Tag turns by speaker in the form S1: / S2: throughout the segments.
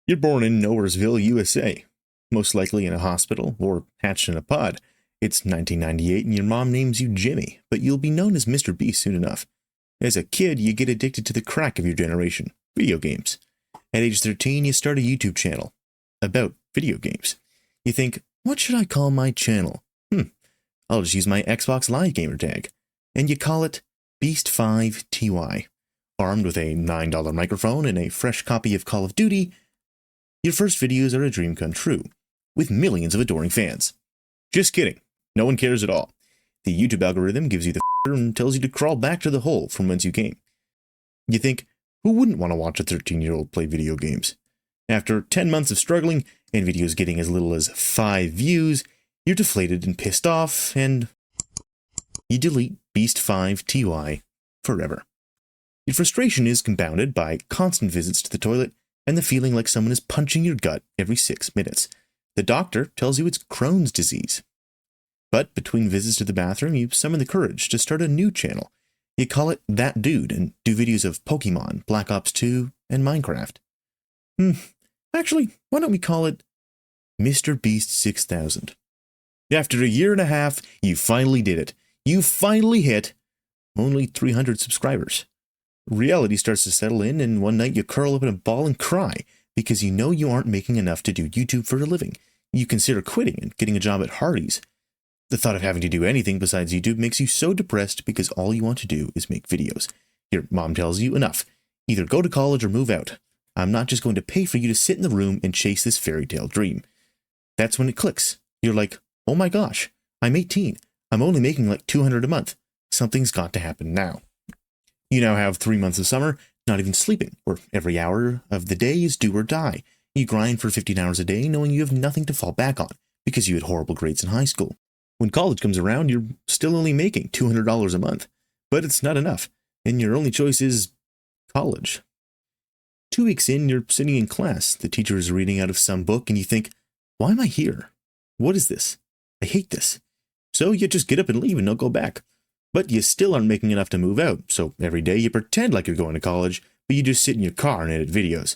S1: You're born in Nowheresville, USA, most likely in a hospital or hatched in a pod. It's 1998 and your mom names you Jimmy, but you'll be known as MrBeast soon enough. As a kid, you get addicted to the crack of your generation, video games. At age 13, you start a YouTube channel about video games. You think, what should I call my channel? I'll just use my Xbox Live gamer tag. And you call it Beast5TY. Armed with a $9 microphone and a fresh copy of Call of Duty, your first videos are a dream come true, with millions of adoring fans. Just kidding. No one cares at all. The YouTube algorithm gives you the and tells you to crawl back to the hole from whence you came. You think, who wouldn't want to watch a 13-year-old play video games? After 10 months of struggling, and videos getting as little as 5 views, you're deflated and pissed off, and you delete Beast5TY forever. Your frustration is compounded by constant visits to the toilet and the feeling like someone is punching your gut every 6 minutes. The doctor tells you it's Crohn's disease. But between visits to the bathroom, you summon the courage to start a new channel. You call it That Dude and do videos of Pokemon, Black Ops 2, and Minecraft. Actually, why don't we call it MrBeast 6000? After a year and a half, you finally did it. You finally hit only 300 subscribers. Reality starts to settle in, and one night you curl up in a ball and cry because you know you aren't making enough to do YouTube for a living. You consider quitting and getting a job at Hardee's. The thought of having to do anything besides YouTube makes you so depressed because all you want to do is make videos. Your mom tells you, enough. Either go to college or move out. I'm not just going to pay for you to sit in the room and chase this fairy tale dream. That's when it clicks. You're like, oh my gosh, I'm 18. I'm only making like $200 a month. Something's got to happen now. You now have 3 months of summer, not even sleeping, where every hour of the day is do or die. You grind for 15 hours a day knowing you have nothing to fall back on because you had horrible grades in high school. When college comes around, you're still only making $200 a month, but it's not enough, and your only choice is college. 2 weeks in, you're sitting in class, the teacher is reading out of some book, and you think, why am I here? What is this? I hate this. So you just get up and leave and don't go back. But you still aren't making enough to move out, so every day you pretend like you're going to college, but you just sit in your car and edit videos.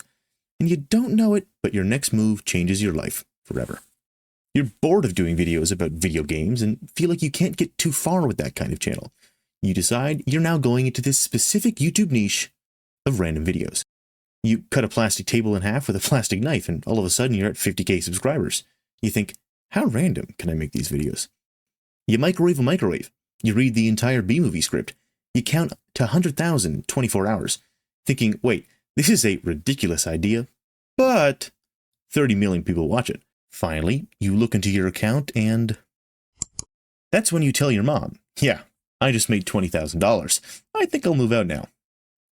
S1: And you don't know it, but your next move changes your life forever. You're bored of doing videos about video games and feel like you can't get too far with that kind of channel. You decide you're now going into this specific YouTube niche of random videos. You cut a plastic table in half with a plastic knife, and all of a sudden you're at 50k subscribers. You think, how random can I make these videos? You microwave a microwave. You read the entire B-movie script. You count to 100,000 in 24 hours, thinking, wait, this is a ridiculous idea, but 30 million people watch it. Finally, you look into your account and that's when you tell your mom, yeah, I just made $20,000. I think I'll move out now.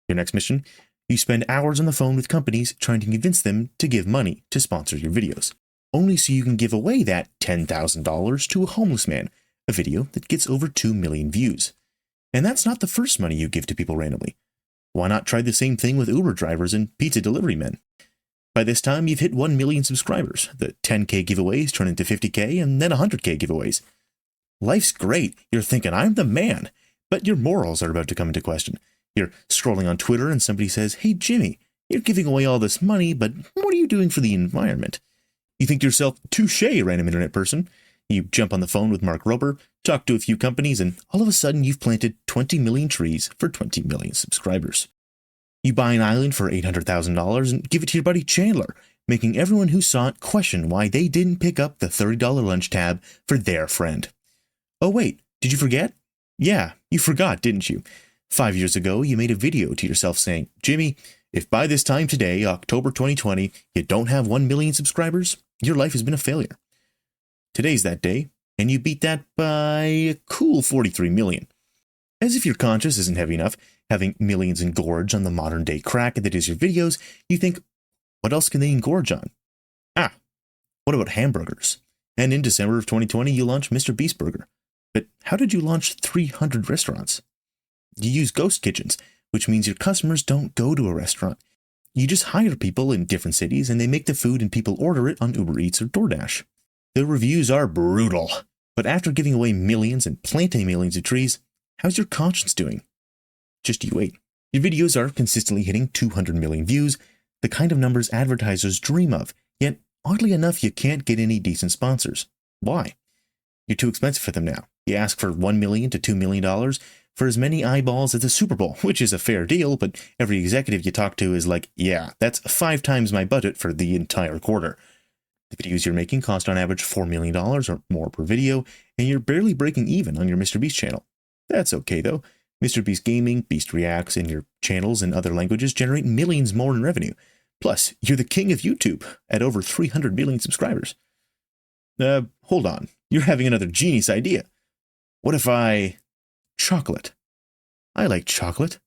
S1: Your next mission, you spend hours on the phone with companies trying to convince them to give money to sponsor your videos, only so you can give away that $10,000 to a homeless man, a video that gets over 2 million views. And that's not the first money you give to people randomly. Why not try the same thing with Uber drivers and pizza delivery men? By this time, you've hit 1 million subscribers. The 10k giveaways turn into 50k and then 100k giveaways. Life's great. You're thinking, I'm the man. But your morals are about to come into question. You're scrolling on Twitter and somebody says, hey, Jimmy, you're giving away all this money, but what are you doing for the environment? You think to yourself, touche, random internet person. You jump on the phone with Mark Rober, talk to a few companies, and all of a sudden you've planted 20 million trees for 20 million subscribers. You buy an island for $800,000 and give it to your buddy Chandler, making everyone who saw it question why they didn't pick up the $30 lunch tab for their friend. Oh wait, did you forget? Yeah, you forgot, didn't you? 5 years ago, you made a video to yourself saying, Jimmy, if by this time today, October 2020, you don't have 1 million subscribers, your life has been a failure. Today's that day, and you beat that by a cool 43 million. As if your conscience isn't heavy enough, having millions engorge on the modern day crack that is your videos, you think, what else can they engorge on? What about hamburgers? And in December of 2020, you launched MrBeast Burger. But how did you launch 300 restaurants? You use ghost kitchens, which means your customers don't go to a restaurant. You just hire people in different cities and they make the food and people order it on Uber Eats or DoorDash. The reviews are brutal, but after giving away millions and planting millions of trees, how's your conscience doing? Just you wait. Your videos are consistently hitting 200 million views, The kind of numbers advertisers dream of, yet oddly enough you can't get any decent sponsors. Why? You're too expensive for them now. You ask for $1 million to $2 million for as many eyeballs as the Super Bowl, which is a fair deal, but every executive you talk to is like, yeah, that's 5 times my budget for the entire quarter. The videos you're making cost on average $4 million or more per video, and you're barely breaking even on your MrBeast channel. That's okay though. MrBeast Gaming, Beast Reacts, and your channels in other languages generate millions more in revenue. Plus, you're the king of YouTube at over 300 million subscribers. Hold on. You're having another genius idea. What if chocolate? I like chocolate.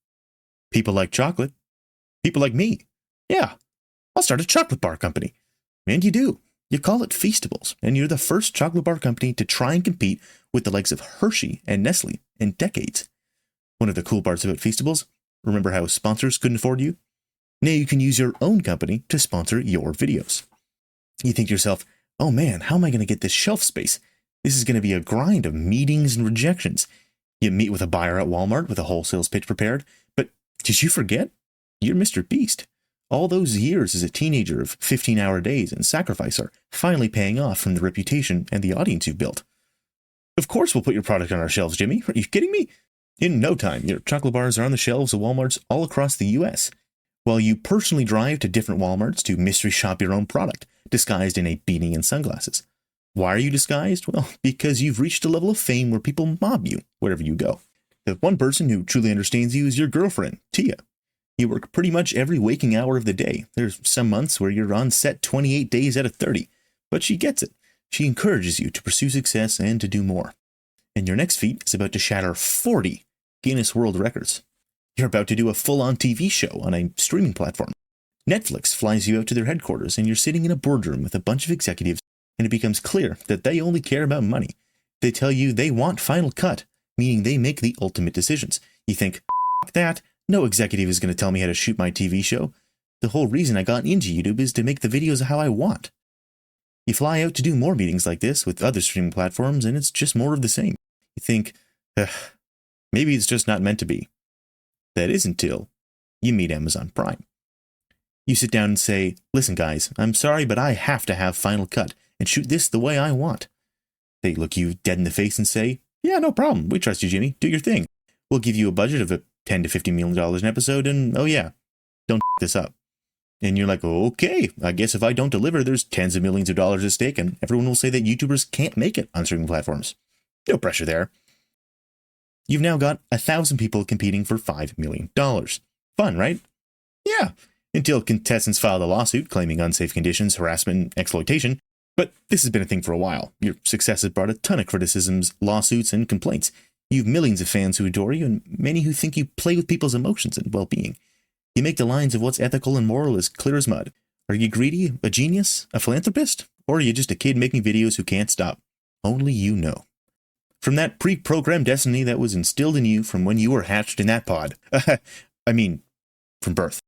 S1: People like chocolate. People like me. Yeah, I'll start a chocolate bar company. And you do. You call it Feastables, and you're the first chocolate bar company to try and compete with the likes of Hershey and Nestle in decades. One of the cool parts about Feastables, remember how sponsors couldn't afford you? Now you can use your own company to sponsor your videos. You think to yourself, oh man, how am I going to get this shelf space? This is going to be a grind of meetings and rejections. You meet with a buyer at Walmart with a wholesale pitch prepared, but did you forget? You're MrBeast. All those years as a teenager of 15-hour days and sacrifice are finally paying off from the reputation and the audience you've built. Of course we'll put your product on our shelves, Jimmy. Are you kidding me? In no time, your chocolate bars are on the shelves of Walmarts all across the U.S., while you personally drive to different Walmarts to mystery shop your own product, disguised in a beanie and sunglasses. Why are you disguised? Well, because you've reached a level of fame where people mob you wherever you go. The one person who truly understands you is your girlfriend, Tia. You work pretty much every waking hour of the day. There's some months where you're on set 28 days out of 30, but she gets it. She encourages you to pursue success and to do more. And your next feat is about to shatter 40 Guinness World Records. You're about to do a full-on TV show on a streaming platform. Netflix flies you out to their headquarters and you're sitting in a boardroom with a bunch of executives, and it becomes clear that they only care about money. They tell you they want final cut, meaning they make the ultimate decisions. You think, F that. No executive is going to tell me how to shoot my TV show. The whole reason I got into YouTube is to make the videos how I want. You fly out to do more meetings like this with other streaming platforms, and it's just more of the same. You think, maybe it's just not meant to be. That is until you meet Amazon Prime. You sit down and say, listen guys, I'm sorry, but I have to have final cut and shoot this the way I want. They look you dead in the face and say, yeah, no problem. We trust you, Jimmy. Do your thing. We'll give you a budget of $10 to $50 million an episode, and oh yeah, don't this up. And you're like, okay, I guess if I don't deliver, there's tens of millions of dollars at stake, and everyone will say that YouTubers can't make it on streaming platforms. No pressure there. You've now got 1,000 people competing for $5 million. Fun, right? Yeah, until contestants filed a lawsuit claiming unsafe conditions, harassment, and exploitation. But this has been a thing for a while. Your success has brought a ton of criticisms, lawsuits, and complaints. You've millions of fans who adore you, and many who think you play with people's emotions and well-being. You make the lines of what's ethical and moral as clear as mud. Are you greedy, a genius, a philanthropist? Or are you just a kid making videos who can't stop? Only you know. From that pre-programmed destiny that was instilled in you from when you were hatched in that pod. I mean, from birth.